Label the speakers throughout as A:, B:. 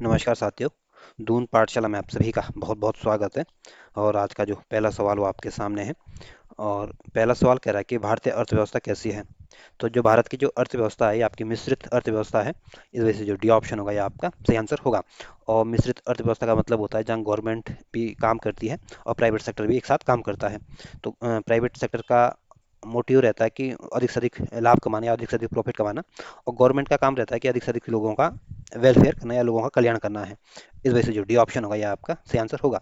A: नमस्कार साथियों। दून पाठशाला में आप सभी का बहुत बहुत स्वागत है। और आज का जो पहला सवाल वो आपके सामने है। और पहला सवाल कह रहा है कि भारतीय अर्थव्यवस्था कैसी है। तो जो भारत की जो अर्थव्यवस्था है ये आपकी मिश्रित अर्थव्यवस्था है। इस वजह से जो डी ऑप्शन होगा ये आपका सही आंसर होगा। और मिश्रित अर्थव्यवस्था का मतलब होता है जहाँ गवर्नमेंट भी काम करती है और प्राइवेट सेक्टर भी एक साथ काम करता है। तो प्राइवेट सेक्टर का मोटिव रहता है कि अधिक से अधिक लाभ कमाना या अधिक से अधिक प्रॉफिट कमाना। और गवर्नमेंट का काम रहता है कि अधिक से अधिक लोगों का वेलफेयर करना या लोगों का कल्याण करना है। इस वजह से जो डी ऑप्शन होगा ये आपका सही आंसर होगा।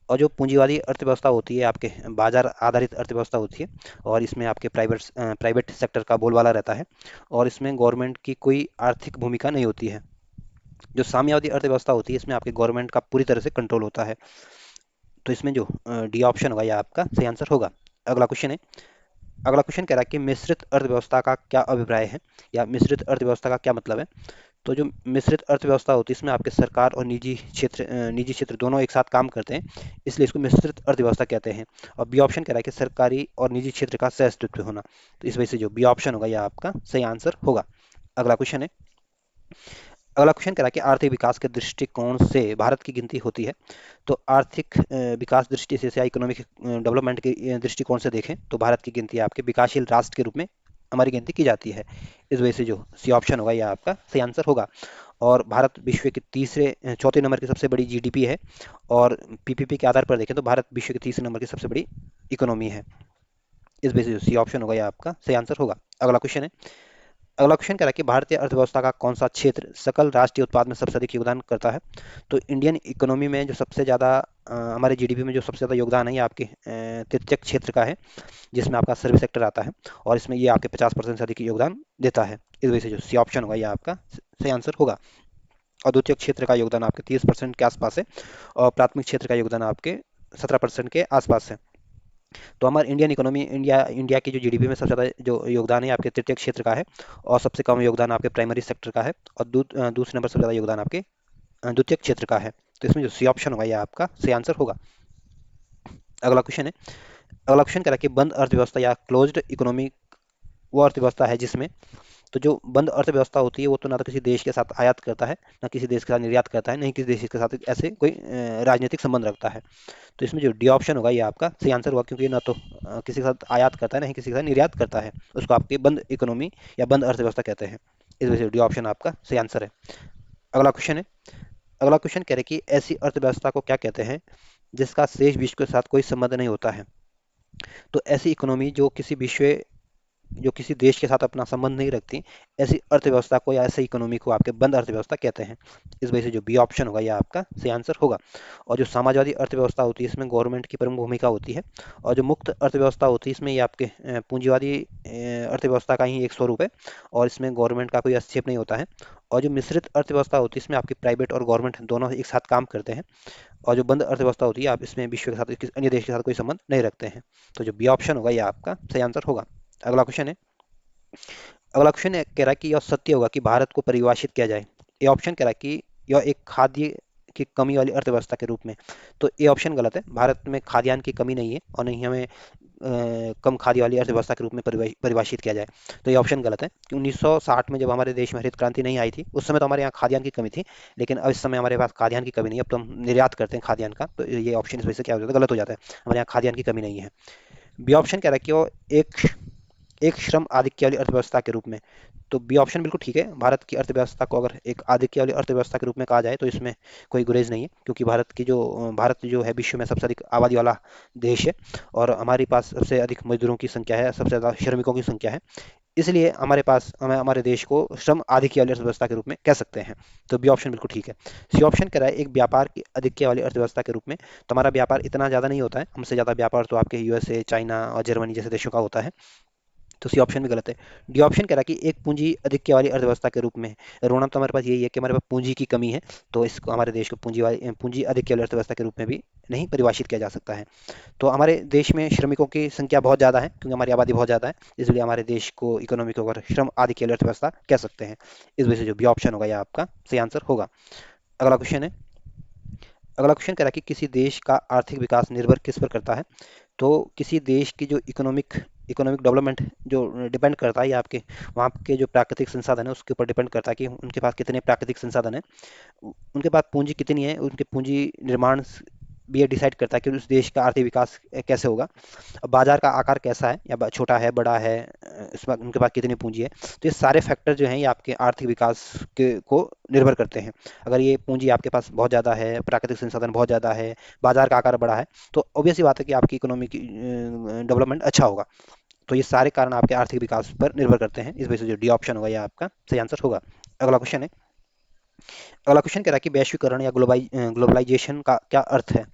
A: और जो पूंजीवादी अर्थव्यवस्था होती है आपके बाजार आधारित अर्थव्यवस्था होती है। और इसमें आपके प्राइवेट सेक्टर का बोलबाला रहता है। और इसमें गवर्नमेंट की कोई आर्थिक भूमिका नहीं होती है। जो साम्यवादी अर्थव्यवस्था होती है इसमें आपके गवर्नमेंट का पूरी तरह से कंट्रोल होता है। तो इसमें जो डी ऑप्शन होगा ये आपका सही आंसर होगा। अगला क्वेश्चन है। अगला क्वेश्चन कह रहा है कि मिश्रित अर्थव्यवस्था का क्या अभिप्राय है या मिश्रित अर्थव्यवस्था का क्या मतलब है। तो जो मिश्रित अर्थव्यवस्था होती है इसमें आपके सरकार और निजी क्षेत्र दोनों एक साथ काम करते हैं, इसलिए इसको मिश्रित अर्थव्यवस्था कहते हैं। और बी ऑप्शन कह रहा है कि सरकारी और निजी क्षेत्र का सह अस्तित्व होना। तो इस वजह से जो बी ऑप्शन होगा यह आपका सही आंसर होगा। अगला क्वेश्चन है। अगला क्वेश्चन कह रहा है कि आर्थिक विकास के दृष्टिकोण से भारत की गिनती होती है। तो आर्थिक विकास दृष्टि से या इकोनॉमिक डेवलपमेंट के दृष्टिकोण से देखें तो भारत की गिनती आपके विकासशील राष्ट्र के रूप में हमारी गिनती की जाती है। इस वजह से जो सी ऑप्शन होगा यह आपका सही आंसर होगा। और भारत विश्व के चौथे नंबर की सबसे बड़ी जीडीपी है। और पीपीपी के आधार पर देखें तो भारत विश्व के तीसरे नंबर की सबसे बड़ी इकोनॉमी है। इस वजह से जो सी ऑप्शन होगा यह आपका सही आंसर होगा। अगला क्वेश्चन है। अगला क्वेश्चन कह रहा है कि भारतीय अर्थव्यवस्था का कौन सा क्षेत्र सकल राष्ट्रीय उत्पाद में सबसे अधिक योगदान करता है। तो इंडियन इकोनॉमी में जो सबसे ज़्यादा हमारे जीडीपी में जो सबसे ज़्यादा योगदान है ये आपके तृतीयक क्षेत्र का है, जिसमें आपका सर्विस सेक्टर आता है। और इसमें ये आपके 50% से अधिक योगदान देता है। इस वजह से जो सी ऑप्शन होगा ये आपका सही आंसर होगा। और द्वितीयक क्षेत्र का योगदान आपके 30% के आसपास है। और प्राथमिक क्षेत्र का योगदान आपके 17% के आसपास है। तो हमारे इंडियन इकोनॉमी इंडिया इंडिया की जो जीडीपी में सबसे ज़्यादा जो योगदान है आपके तृतीय क्षेत्र का है। और सबसे कम योगदान आपके प्राइमरी सेक्टर का है। और दूसरे नंबर सबसे ज़्यादा योगदान आपके द्वितीय क्षेत्र का है। तो इसमें जो सी ऑप्शन होगा ये आपका सही आंसर होगा। अगला क्वेश्चन है। अगला क्वेश्चन कह रहा है कि बंद अर्थव्यवस्था या क्लोज्ड इकोनॉमी वो अर्थव्यवस्था है जिसमें। तो जो बंद अर्थव्यवस्था होती है वो तो ना तो किसी देश के साथ आयात करता है, ना किसी देश के साथ निर्यात करता है, नहीं किसी देश के साथ ऐसे कोई राजनीतिक संबंध रखता है। तो इसमें जो डी ऑप्शन होगा ये आपका सही आंसर होगा, क्योंकि ना तो किसी के साथ आयात करता है ना ही किसी के साथ निर्यात करता है। उसको आपकी बंद इकोनॉमी या बंद अर्थव्यवस्था कहते हैं। इस वजह से डी ऑप्शन आपका सही आंसर है। अगला क्वेश्चन है। अगला क्वेश्चन कह रहे हैं कि ऐसी अर्थव्यवस्था को क्या कहते हैं जिसका शेष विश्व के साथ कोई संबंध नहीं होता है। तो ऐसी इकोनॉमी जो किसी देश के साथ अपना संबंध नहीं रखती, ऐसी अर्थव्यवस्था को या ऐसी इकोनॉमी को आपके बंद अर्थव्यवस्था कहते हैं। इस वजह से जो बी ऑप्शन होगा यह आपका सही आंसर होगा। और जो समाजवादी अर्थव्यवस्था होती है इसमें गवर्नमेंट की प्रमुख भूमिका होती है। और जो मुक्त अर्थव्यवस्था होती है इसमें ये आपके पूंजीवादी अर्थव्यवस्था का ही एक स्वरूप है। और इसमें गवर्नमेंट का कोई हस्तक्षेप नहीं होता है। और जो मिश्रित अर्थव्यवस्था होती है इसमें आपकी प्राइवेट और गवर्नमेंट दोनों एक साथ काम करते हैं। और जो बंद अर्थव्यवस्था होती है आप इसमें विश्व के साथ किसी अन्य देश के साथ कोई संबंध नहीं रखते हैं। तो जो बी ऑप्शन होगा यह आपका सही आंसर होगा। अगला क्वेश्चन है। अगला क्वेश्चन कह रहा है कि यह सत्य होगा कि भारत को परिभाषित किया जाए। ये ऑप्शन कह रहा है कि यह एक खाद्य की कमी वाली अर्थव्यवस्था के रूप में। तो ये ऑप्शन गलत है। भारत में खाद्यान्न की कमी नहीं है और नहीं हमें कम खाद्य वाली अर्थव्यवस्था के रूप में परिभाषित किया जाए। तो ये ऑप्शन गलत है कि 1960 में जब हमारे देश में हरित क्रांति नहीं आई थी उस समय तो हमारे यहाँ खाद्यान्न की कमी थी। लेकिन अब इस समय हमारे पास खाद्यान्न की कमी नहीं है, अब तो हम निर्यात करते हैं खाद्यान्न का। तो ये ऑप्शन इस वजह से क्या हो जाता है, गलत हो जाता है। हमारे यहाँ खाद्यान्न की कमी नहीं है। बी ऑप्शन कह रहा है कि वो एक एक श्रम आधिक्य वाली अर्थव्यवस्था के रूप में। तो बी ऑप्शन बिल्कुल ठीक है। भारत की अर्थव्यवस्था को अगर एक आधिक्य वाली अर्थव्यवस्था के रूप में कहा जाए तो इसमें कोई गुरेज नहीं है, क्योंकि भारत जो है विश्व में सबसे अधिक आबादी वाला देश है। और हमारे पास सबसे अधिक मजदूरों की संख्या है, सबसे ज़्यादा श्रमिकों की संख्या है। इसलिए हमारे देश को श्रम आधिक्य वाली अर्थव्यवस्था के रूप में कह सकते हैं। तो बी ऑप्शन बिल्कुल ठीक है। सी ऑप्शन कह रहा है एक व्यापार की आधिक्य वाली अर्थव्यवस्था के रूप में। तो हमारा व्यापार इतना ज़्यादा नहीं होता है, हमसे ज़्यादा व्यापार तो आपके यूएसए, चाइना और जर्मनी जैसे देशों का होता है। तो सी ऑप्शन भी गलत है। डी ऑप्शन कह रहा है कि एक पूंजी अधिक्य वाली अर्थव्यवस्था के रूप में। रोना तो हमारे पास यही है कि हमारे पास पूंजी की कमी है। तो इसको हमारे देश को पूंजी अधिक्य वाली अर्थव्यवस्था के रूप में भी नहीं परिभाषित किया जा सकता है। तो हमारे देश में श्रमिकों की संख्या बहुत ज़्यादा है, क्योंकि हमारी आबादी बहुत ज़्यादा है। इसलिए हमारे देश को इकोनॉमी को अगर श्रम आधिक्य वाली अर्थव्यवस्था कह सकते हैं। इस वजह से जो बी ऑप्शन होगा यह आपका सही आंसर होगा। अगला क्वेश्चन है। अगला क्वेश्चन कह रहा है कि किसी देश का आर्थिक विकास निर्भर किस पर करता है। तो किसी देश की जो इकोनॉमिक इकोनॉमिक डेवलपमेंट जो डिपेंड करता है ये आपके वहाँ के जो प्राकृतिक संसाधन है उसके ऊपर डिपेंड करता है कि उनके पास कितने प्राकृतिक संसाधन है, उनके पास पूंजी कितनी है, उनके पूंजी निर्माण भी ये डिसाइड करता है कि उस देश का आर्थिक विकास कैसे होगा। अब बाजार का आकार कैसा है, या छोटा है, बड़ा है, इसमें उनके पास कितनी पूंजी है, तो ये सारे फैक्टर जो हैं ये आपके आर्थिक विकास के को निर्भर करते हैं। अगर ये पूंजी आपके पास बहुत ज़्यादा है, प्राकृतिक संसाधन बहुत ज़्यादा है, बाजार का आकार बड़ा है, तो ऑब्वियस ही बात है कि आपकी इकोनॉमी की डेवलपमेंट अच्छा होगा। तो ये सारे कारण आपके आर्थिक विकास पर निर्भर करते हैं। इस वजह से जो डी ऑप्शन होगा ये आपका सही आंसर होगा। अगला क्वेश्चन है। अगला क्वेश्चन कह रहा है कि वैश्वीकरण या ग्लोबलाइजेशन का क्या अर्थ है।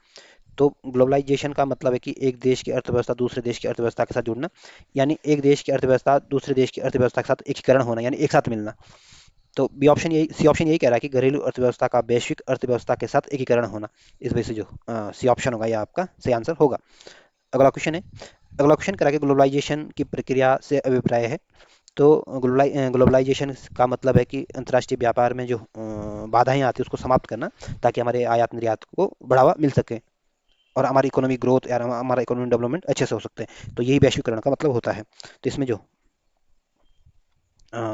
A: तो ग्लोबलाइजेशन का मतलब है कि एक देश की अर्थव्यवस्था दूसरे देश की अर्थव्यवस्था के साथ जुड़ना, यानी एक देश की अर्थव्यवस्था दूसरे देश की अर्थव्यवस्था के साथ एकीकरण होना, यानी एक साथ मिलना। तो बी ऑप्शन यही सी ऑप्शन यही कह रहा है कि घरेलू अर्थव्यवस्था का वैश्विक अर्थव्यवस्था के साथ एकीकरण होना। इस वजह से जो सी ऑप्शन होगा ये आपका सही आंसर होगा। अगला क्वेश्चन है। अगला क्वेश्चन कह रहा है कि ग्लोबलाइजेशन की प्रक्रिया से अभिप्राय है। तो ग्लोबलाइजेशन का मतलब है कि अंतर्राष्ट्रीय व्यापार में जो बाधाएं आती है उसको समाप्त करना, ताकि हमारे आयात निर्यात को बढ़ावा मिल सके और हमारी इकोनॉमी ग्रोथ या हमारा इकोनॉमिक डेवलपमेंट अच्छे से हो सकते हैं। तो यही वैश्वीकरण का मतलब होता है। तो इसमें जो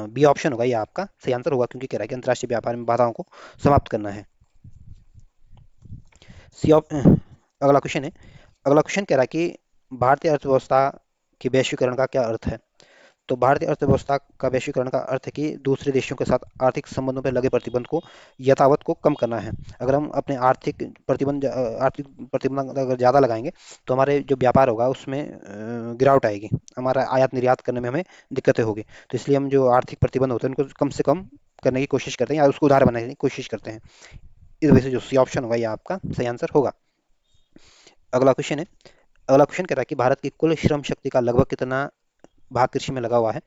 A: बी ऑप्शन होगा ये आपका सही आंसर होगा, क्योंकि कह रहा है कि अंतर्राष्ट्रीय व्यापार में बाधाओं को समाप्त करना है। सी ऑप अगला क्वेश्चन है। अगला क्वेश्चन कह रहा है कि भारतीय अर्थव्यवस्था की वैश्वीकरण का क्या अर्थ है। तो भारतीय अर्थव्यवस्था का वैश्वीकरण का अर्थ है कि दूसरे देशों के साथ आर्थिक संबंधों पर लगे प्रतिबंध को यथावत को कम करना है। अगर हम अपने आर्थिक प्रतिबंध अगर ज़्यादा लगाएंगे तो हमारे जो व्यापार होगा उसमें गिरावट आएगी, हमारा आयात निर्यात करने में हमें दिक्कतें होगी। तो इसलिए हम जो आर्थिक प्रतिबंध होते हैं उनको कम से कम करने की कोशिश करते हैं या उसको उदार बनाने की कोशिश करते हैं। इस वजह से जो सी ऑप्शन होगा ये आपका सही आंसर होगा। अगला क्वेश्चन है। अगला क्वेश्चन कह रहा है कि भारत की कुल श्रम शक्ति का लगभग कितना भाग कृषि में लगा हुआ है।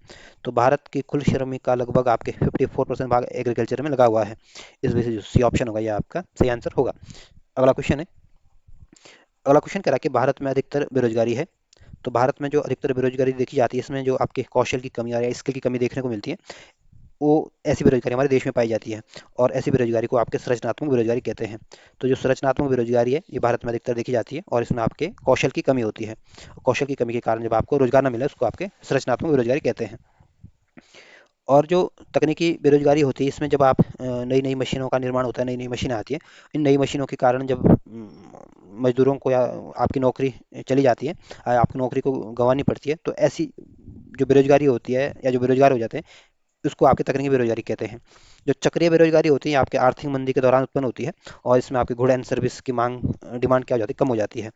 A: तो भारत की कुल श्रमिक का लगभग आपके 54% भाग एग्रीकल्चर में लगा हुआ है। इस वजह से जो सी ऑप्शन होगा ये आपका सही आंसर होगा। अगला क्वेश्चन है। अगला क्वेश्चन कह रहा है कि भारत में अधिकतर बेरोजगारी है। तो भारत में जो अधिकतर बेरोजगारी देखी जाती है इसमें जो आपके कौशल की कमी या स्किल की कमी देखने को मिलती है, वो ऐसी बेरोजगारी हमारे देश में पाई जाती है। और ऐसी बेरोजगारी को आपके संरचनात्मक बेरोजगारी कहते हैं। तो जो संरचनात्मक बेरोजगारी है ये भारत में अधिकतर देखी जाती है और इसमें आपके कौशल की कमी होती है। कौशल की कमी के कारण जब आपको रोजगार न मिले उसको आपके संरचनात्मक बेरोजगारी कहते हैं। और जो तकनीकी बेरोजगारी होती है इसमें जब आप नई नई मशीनों का निर्माण होता है, नई नई मशीनें आती हैं, इन नई मशीनों के कारण जब मजदूरों को या आपकी नौकरी चली जाती है, आपकी नौकरी को गंवानी पड़ती है, तो ऐसी जो बेरोजगारी होती है या जो बेरोजगार हो जाते हैं उसको आपकी तकनीकी बेरोजगारी कहते हैं। जो चक्रीय बेरोजगारी होती है आपके आर्थिक मंदी के दौरान उत्पन्न होती है और इसमें आपके गुड एंड सर्विस की मांग डिमांड क्या हो जाती है, कम हो जाती है।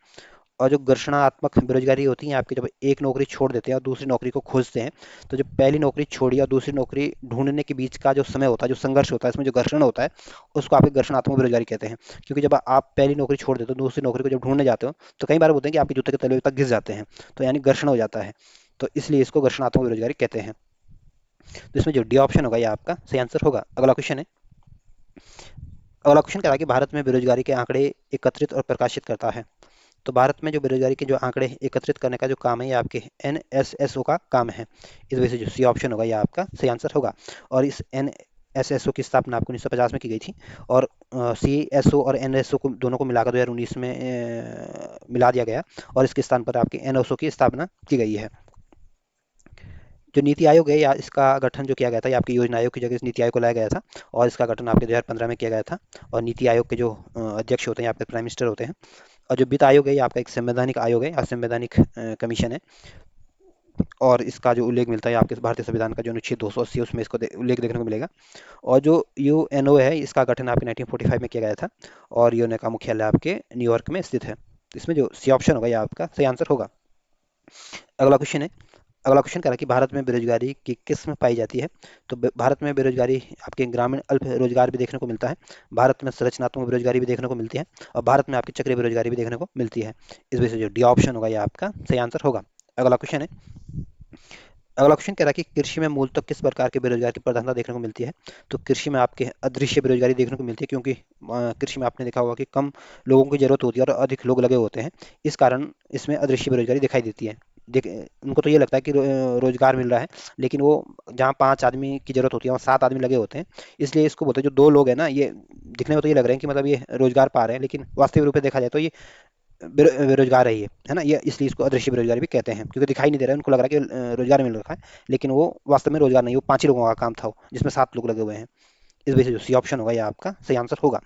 A: और जो घर्षणात्मक बेरोजगारी होती है आपकी, जब एक नौकरी छोड़ देते हैं और दूसरी नौकरी को खोजते हैं, तो जो पहली नौकरी छोड़ी और दूसरी नौकरी ढूंढने के बीच का जो समय होता है, जो संघर्ष होता है, इसमें जो घर्षण होता है उसको आपके घर्षणात्मक बेरोजगारी कहते हैं। क्योंकि जब आप पहली नौकरी छोड़ देते हो दूसरी नौकरी को जब ढूंढने जाते हो तो कई बार होते हैं कि आपके जूते के तले तक घिस जाते हैं, तो यानी घर्षण हो जाता है। तो इसलिए इसको घर्षणात्मक बेरोजगारी कहते हैं। तो इसमें जो डी ऑप्शन होगा ये आपका सही आंसर होगा। अगला क्वेश्चन है। अगला क्वेश्चन कह रहा है कि भारत में बेरोजगारी के आंकड़े एकत्रित और प्रकाशित करता है। तो भारत में जो बेरोजगारी के जो आंकड़े एकत्रित करने का जो काम है ये आपके एनएसएसओ का काम है। इस वजह से जो सी ऑप्शन होगा ये आपका सही आंसर होगा। और इस एनएसएसओ की स्थापना आपको 1950 में की गई थी। और सीएसओ और एनएसओ को दोनों को मिलाकर 2019 में मिला दिया गया और इसके स्थान पर आपके एनओसओ की स्थापना की गई है। जो नीति आयोग है या इसका गठन जो किया गया था, ये आपकी योजना आयोग की जगह इस नीति आयोग को लाया गया था और इसका गठन आपके 2015 में किया गया था। और नीति आयोग के जो अध्यक्ष होते हैं आपके प्राइम मिनिस्टर होते हैं। और जो वित्त आयोग है ये आपका एक संवैधानिक आयोग है या संवैधानिक कमीशन है। और इसका जो उल्लेख मिलता है आपके भारतीय संविधान का जो अनुच्छेद 280 है उसमें इसको उल्लेख देखने को मिलेगा। और जो यूएनओ है इसका गठन आपके 1945 में किया गया था और यूएनओ का मुख्यालय आपके न्यूयॉर्क में स्थित है। इसमें जो सी ऑप्शन होगा ये आपका सही आंसर होगा। अगला क्वेश्चन है। अगला क्वेश्चन कह रहा है कि भारत में बेरोजगारी की किस्म पाई जाती है। तो भारत में बेरोजगारी आपके ग्रामीण अल्प रोजगार भी देखने को मिलता है, भारत में संरचनात्मक बेरोजगारी भी देखने को मिलती है और भारत में आपकी चक्रीय बेरोजगारी भी देखने को मिलती है। इस वजह से जो डी ऑप्शन होगा ये आपका सही आंसर होगा। अगला क्वेश्चन है। अगला क्वेश्चन कह रहा है कि कृषि में मूलतः किस प्रकार के बेरोजगार की प्रधानता देखने को मिलती है। तो कृषि में आपके अदृश्य बेरोजगारी देखने को मिलती है, क्योंकि कृषि में आपने देखा होगा कि कम लोगों की जरूरत होती है और अधिक लोग लगे होते हैं। इस कारण इसमें अदृश्य बेरोजगारी दिखाई देती है। देख उनको तो ये लगता है कि रोजगार मिल रहा है, लेकिन वो जहाँ 5 आदमी की जरूरत होती है वहाँ 7 आदमी लगे होते हैं। इसलिए इसको बोलते हैं जो 2 लोग हैं ना, ये दिखने में तो ये लग रहे हैं कि मतलब ये रोजगार पा रहे हैं, लेकिन वास्तविक रूप में देखा जाए तो ये बेरोजगार है ना, ये इसलिए इसको अदृश्य बेरोजगारी भी कहते हैं, क्योंकि दिखाई नहीं दे रहा है, उनको लग रहा है कि रोजगार मिल रखा है, लेकिन वो वास्तव में रोजगार नहीं, वो 5 ही लोगों का काम था वो, जिसमें 7 लोग लगे हुए हैं। इस वजह से जो सी ऑप्शन होगा ये आपका सही आंसर होगा।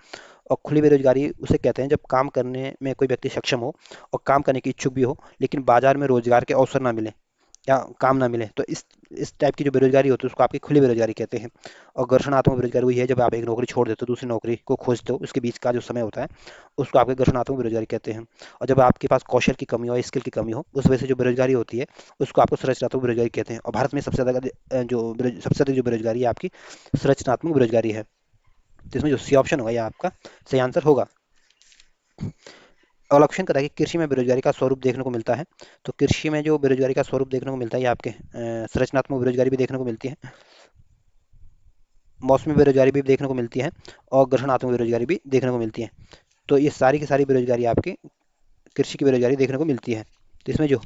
A: और खुली बेरोजगारी उसे कहते हैं जब काम करने में कोई व्यक्ति सक्षम हो और काम करने की इच्छुक भी हो, लेकिन बाजार में रोजगार के अवसर ना मिले या काम ना मिले, तो इस टाइप की जो बेरोजगारी होती है उसको आपकी खुली बेरोजगारी कहते हैं। और घर्षणात्मक बेरोजगारी वही है जब आप एक नौकरी छोड़ देते हो दूसरी नौकरी को खोजते हो, उसके बीच का जो समय होता है उसको आपके घर्षणात्मक बेरोजगारी कहते हैं। और जब आपके पास कौशल की कमी हो या स्किल की कमी हो, उस वजह से जो बेरोजगारी होती है उसको आपको संरचनात्मक बेरोजगारी कहते हैं। और भारत में सबसे ज्यादा सबसे अधिक जो बेरोजगारी है आपकी संरचनात्मक बेरोजगारी है। तो इसमें जो सी ऑप्शन होगा ये आपका सही आंसर होगा। अगला क्वेश्चन कहता है कि कृषि में बेरोजगारी का स्वरूप देखने को मिलता है। तो कृषि में जो बेरोजगारी का स्वरूप देखने को मिलता है ये आपके संरचनात्मक बेरोजगारी भी देखने को मिलती है, मौसमी बेरोजगारी भी देखने को मिलती है, और ग्रहणात्मक बेरोजगारी भी देखने को मिलती है। तो ये सारी की सारी बेरोजगारी आपकी कृषि की बेरोजगारी देखने को मिलती है। तो इसमें जो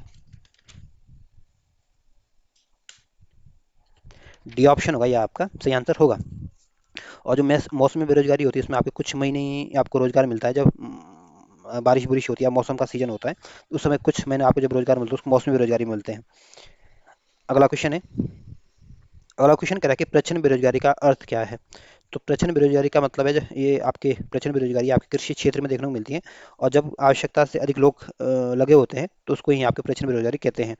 A: डी ऑप्शन होगा ये आपका सही आंसर होगा। और जो मौसमी बेरोजगारी होती है इसमें आपके कुछ महीने ही आपको रोजगार मिलता है, जब बारिश बुरिश होती है, मौसम का सीजन होता है, उस समय कुछ महीने आपको जब रोजगार मिलता है उसको मौसमी बेरोजगारी मिलते हैं। अगला क्वेश्चन है, अगला क्वेश्चन कह रहा है कि प्रच्छन्न बेरोजगारी का अर्थ क्या है। तो प्रच्छन्न बेरोजगारी का मतलब है ये आपके प्रच्छन्न बेरोजगारी आपके कृषि क्षेत्र में देखने को मिलती है, और जब आवश्यकता से अधिक लोग लगे होते हैं तो उसको ही आपके प्रच्छन्न बेरोजगारी कहते हैं।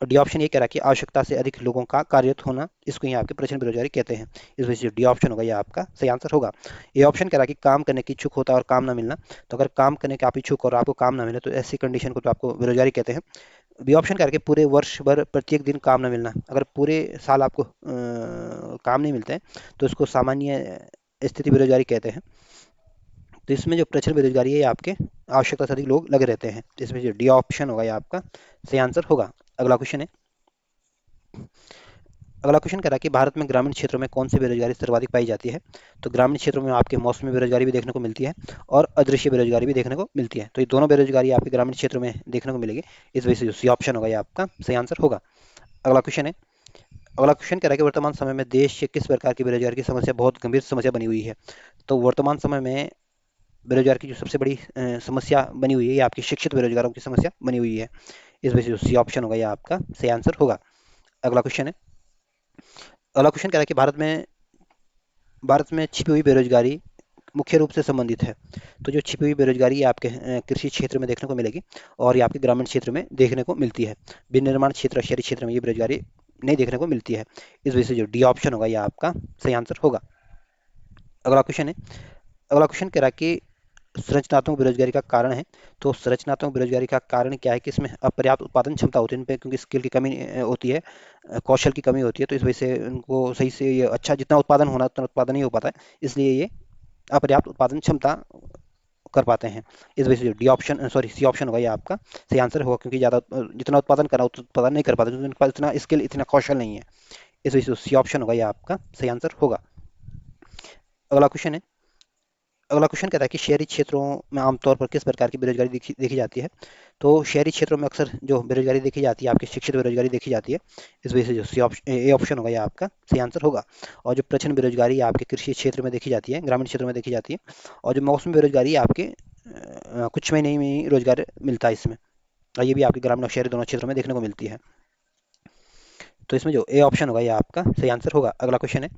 A: और डी ऑप्शन ये कह रहा है कि आवश्यकता से अधिक लोगों का कार्यरत होना, इसको ही आपके प्रच्छन्न बेरोजगारी कहते हैं। इस वजह से डी ऑप्शन होगा ये आपका सही आंसर होगा। ए ऑप्शन कह रहा है कि काम करने की इच्छुक होता है और काम ना मिलना। तो अगर काम करने के आप इच्छुक और आपको काम ना मिले तो ऐसी कंडीशन को तो आपको बेरोजगारी कहते हैं। बी ऑप्शन करके पूरे वर्ष भर प्रत्येक दिन काम न मिलना, अगर पूरे साल आपको काम नहीं मिलते हैं तो इसको सामान्य स्थिति बेरोजगारी कहते हैं। तो इसमें जो प्रचुर बेरोजगारी है ये आपके आवश्यकता से अधिक लोग लगे रहते हैं, तो इसमें जो डी ऑप्शन होगा ये आपका सही आंसर होगा। अगला क्वेश्चन है, अगला क्वेश्चन कह रहा है कि भारत में ग्रामीण क्षेत्रों में कौन सी बेरोजगारी सर्वाधिक पाई जाती है। तो ग्रामीण क्षेत्रों में आपके मौसमी बेरोजगारी भी देखने को मिलती है और अदृश्य बेरोजगारी भी देखने को मिलती है, तो ये दोनों बेरोजगारी आपके ग्रामीण क्षेत्रों में देखने को मिलेगी। इस वजह से जो सी ऑप्शन होगा ये आपका सही आंसर होगा। अगला क्वेश्चन है, अगला क्वेश्चन कह रहा है कि वर्तमान समय में देश के किस प्रकार की बेरोजगारी की समस्या बहुत गंभीर समस्या बनी हुई है। तो वर्तमान समय में बेरोजगार की जो सबसे बड़ी समस्या बनी हुई है ये आपकी शिक्षित बेरोजगारों की समस्या बनी हुई है। इस वजह से जो सी ऑप्शन होगा ये आपका सही आंसर होगा। अगला क्वेश्चन है, अगला क्वेश्चन कह रहा है कि भारत में छिपी हुई बेरोजगारी मुख्य रूप से संबंधित है। तो जो छिपी हुई बेरोजगारी है आपके कृषि क्षेत्र में देखने को मिलेगी, और ये आपके ग्रामीण क्षेत्र में देखने को मिलती है। विनिर्माण क्षेत्र शहरी क्षेत्र में ये बेरोजगारी नहीं देखने को मिलती है। इस वजह से जो डी ऑप्शन होगा ये आपका सही आंसर होगा। अगला क्वेश्चन है, अगला क्वेश्चन कह रहा है कि संरचनात्मक बेरोजगारी का कारण है। तो संरचनात्मक बेरोजगारी का कारण क्या है कि इसमें अपर्याप्त उत्पादन क्षमता होती है इन पे, क्योंकि स्किल की कमी होती है, कौशल की कमी होती है, तो इस वजह से उनको सही से ये अच्छा जितना उत्पादन होना उतना उत्पादन नहीं हो पाता है, इसलिए ये अपर्याप्त उत्पादन क्षमता कर पाते हैं। इस वजह से जो D option sorry C option होगा ये आपका सही आंसर होगा, क्योंकि ज़्यादा जितना उत्पादन करा उतना उत्पादन नहीं कर पाते, क्योंकि उनके पास इतना स्किल इतना कौशल नहीं है। इस वजह से सी ऑप्शन होगा ये आपका सही आंसर होगा। अगला क्वेश्चन है, अगला क्वेश्चन कहता है कि शहरी क्षेत्रों में आमतौर पर किस प्रकार की बेरोजगारी देखी जाती है। तो शहरी क्षेत्रों में अक्सर जो बेरोजगारी देखी जाती है आपकी शिक्षित बेरोजगारी देखी जाती है। इस वजह से जो सी ऑप्शन ए ऑप्शन होगा ये आपका सही आंसर होगा। और जो प्रचंड बेरोजगारी आपके कृषि क्षेत्र में देखी जाती है, ग्रामीण क्षेत्रों में देखी जाती है। और जो मौसमी बेरोजगारी आपके कुछ महीने में ही रोजगार मिलता है इसमें, और ये भी आपके ग्रामीण और शहरी दोनों क्षेत्रों में देखने को मिलती है। तो इसमें जो ए ऑप्शन होगा ये आपका सही आंसर होगा। अगला क्वेश्चन है,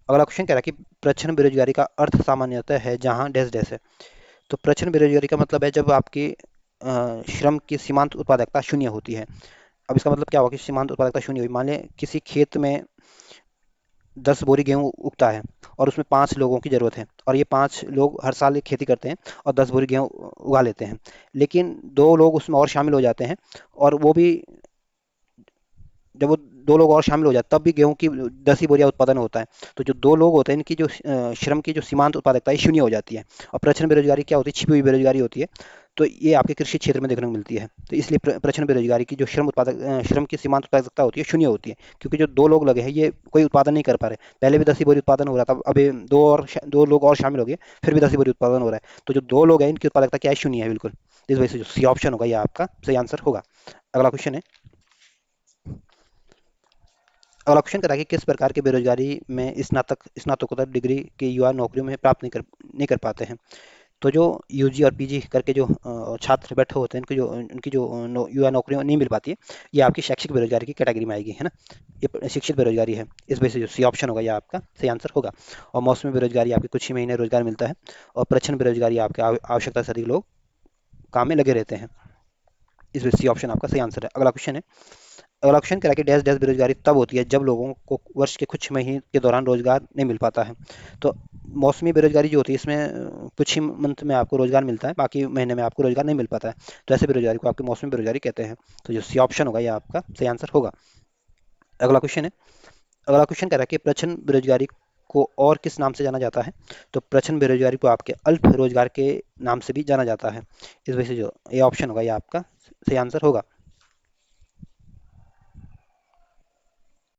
A: अगला क्वेश्चन कह रहा है कि प्रच्छन्न बेरोजगारी का अर्थ सामान्यतः है जहाँ डैश डैश है। तो प्रच्छन्न बेरोजगारी का मतलब है जब आपकी श्रम की सीमांत उत्पादकता शून्य होती है। अब इसका मतलब क्या होगा कि सीमांत उत्पादकता शून्य हुई, मान लें किसी खेत में 10 बोरी गेहूं उगता है और उसमें 5 लोगों की जरूरत है, और ये 5 लोग हर साल ये खेती करते हैं और 10 बोरी गेहूं उगा लेते हैं, लेकिन 2 लोग उसमें और शामिल हो जाते हैं, और वो भी जब वो 2 लोग और शामिल हो जाते तब भी गेहूं की 10 ही बोरियां उत्पादन होता है। तो जो 2 लोग होते हैं इनकी जो श्रम की जो सीमांत उत्पादकता है शून्य हो जाती है। और प्रच्छन्न बेरोजगारी क्या होती है, छिपी हुई बेरोजगारी होती है, तो ये आपके कृषि क्षेत्र में देखने को मिलती है। तो इसलिए प्रच्छन्न बेरोजगारी की जो श्रम की सीमांत उत्पादकता होती है शून्य होती है, क्योंकि जो 2 लोग लगे हैं ये कोई उत्पादन नहीं कर पा रहे। पहले भी 10 ही बोरी उत्पादन हो रहा था, अभी 2 लोग और शामिल हो गए, फिर भी 10 ही बोरी उत्पादन हो रहा है, तो जो 2 लोग हैं इनकी उत्पादकता क्या है, शून्य है बिल्कुल। इस वजह से जो सी ऑप्शन होगा ये आपका सही आंसर होगा। अगला क्वेश्चन है, अगला क्वेश्चन करा कि किस प्रकार की बेरोजगारी में स्नातकोत्तर डिग्री के युवा नौकरियों में प्राप्त नहीं कर पाते हैं। तो जो यूजी और पीजी करके जो छात्र बैठे होते हैं, उनकी जो युवा नौकरियां नहीं मिल पाती है, ये आपकी शैक्षिक बेरोजगारी की कैटेगरी में आएगी, है ना। ये शिक्षित बेरोजगारी है, इस वजह से जो सी ऑप्शन होगा ये आपका सही आंसर होगा। और मौसमी बेरोजगारी आपके कुछ ही महीने रोजगार मिलता है। और प्रच्छन्न बेरोजगारी आपके आवश्यकता से अधिक लोग काम में लगे रहते हैं, इस वजह से सी ऑप्शन आपका सही आंसर है। अगला क्वेश्चन है। अगला क्वेश्चन कह रहा है कि डैश डैश बेरोजगारी तब होती है जब लोगों को वर्ष के कुछ महीने के दौरान रोजगार नहीं मिल पाता है। तो मौसमी बेरोजगारी जो होती है इसमें कुछ ही मंथ में आपको रोजगार मिलता है, बाकी महीने में आपको रोजगार नहीं मिल पाता है। तो ऐसे बेरोजगारी को आपकी मौसमी बेरोजगारी कहते हैं। तो जो सी ऑप्शन होगा ये आपका सही आंसर होगा। अगला क्वेश्चन है। अगला क्वेश्चन कह रहा है कि प्रच्छन्न बेरोजगारी को और किस नाम से जाना जाता है। तो प्रच्छन्न बेरोजगारी को आपके अल्प रोजगार के नाम से भी जाना जाता है। इस वजह से जो ये ऑप्शन होगा ये आपका सही आंसर होगा।